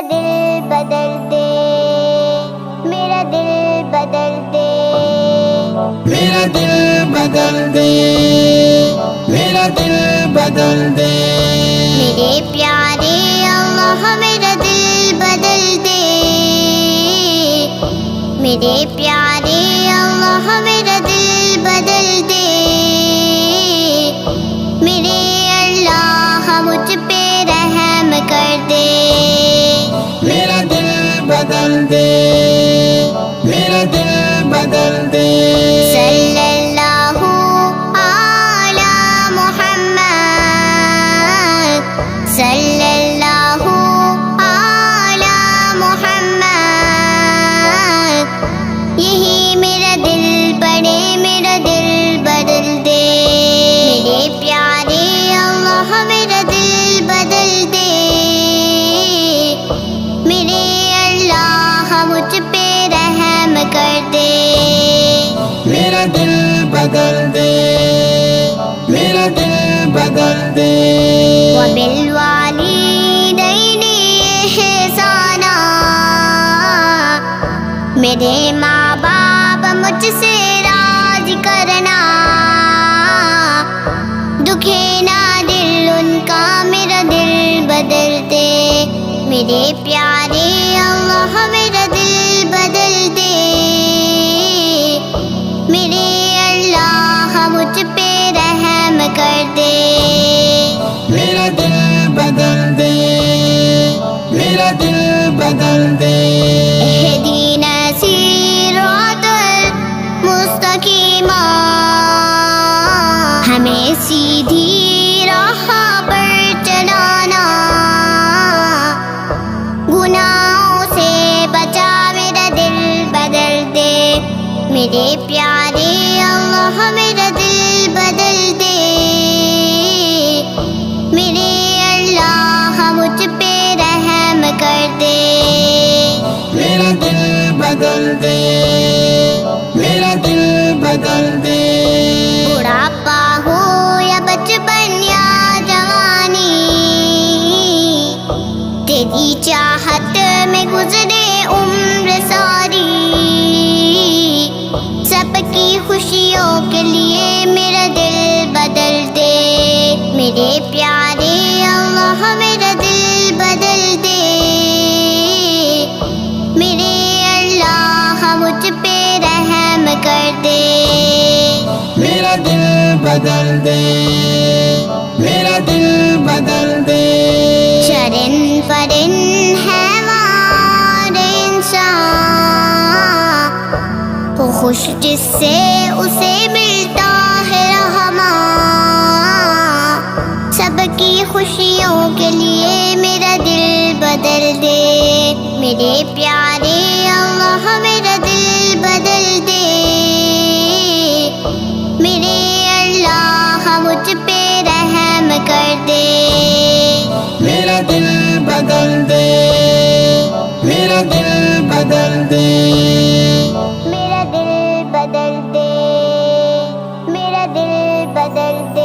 دل بدل دے، میرا دل بدل دے، میرا دل بدل دے، میرا دل بدل دے، میرے پیارے اللہ میرا دل بدل دے، میرے پیارے اللہ میرا دل بدل دے، میرے اللہ مجھ پہ رحم کر دے، میرا دل بدل دے، میرا دل بدل دے، صلی اللہ علی محمد، صلی اللہ علی محمد، یہی میرا دل پڑے میرا دل بدل دے، میرے پیارے اللہ میرا دل بدل دے، میرے اللہ مجھ پہ رحم کر دے، میرا دل بدل دے، میرا دل بدل دے، وبالوالدین احسانا، میرے ماں باپ مجھ سے راضی کرنا، دکھے نہ دل ان کا میرا دل بدل دے، میرے پیارے اللہ میرا دل بدل دے، میرے اللہ مجھ پہ رحم کر دے، میرا دل بدل دے، میرا دل بدل دے، اہدنا صراط المستقیم، ہمیں سیدھی راہ پر چلانا، گناہوں سے بچا میرا دل بدل دے، میرے پیارے اللہ میرا دل بدل دے، میرے اللہ مجھ پہ رحم کر دے، میرا دل بدل دے، میرا دل بدل دے، بڑھاپا ہو یا بچپن یا جوانی، تیری چاہت میں گزرے عمر ساری، سب کی خوشیوں کے لیے میرا دل بدل دے، میرے پیارے اللہ میرا دل بدل دے، میرے اللہ مجھ پہ رحم کر دے، میرا دل بدل دے، میرا دل بدل دے، شرن فرن حیوان انسان، وہ خوش جس سے اسے ملتا ہے رحمان، سب کی خوشیوں کے لیے میرا دل بدل دے، میرے پیارے اللہ میرا دل بدل دے، میرے اللہ مجھ پہ رحم کر دے، میرا دل بدل دے، میرا دل بدل دے، میرا دل بدل دے، میرا دل بدل دے۔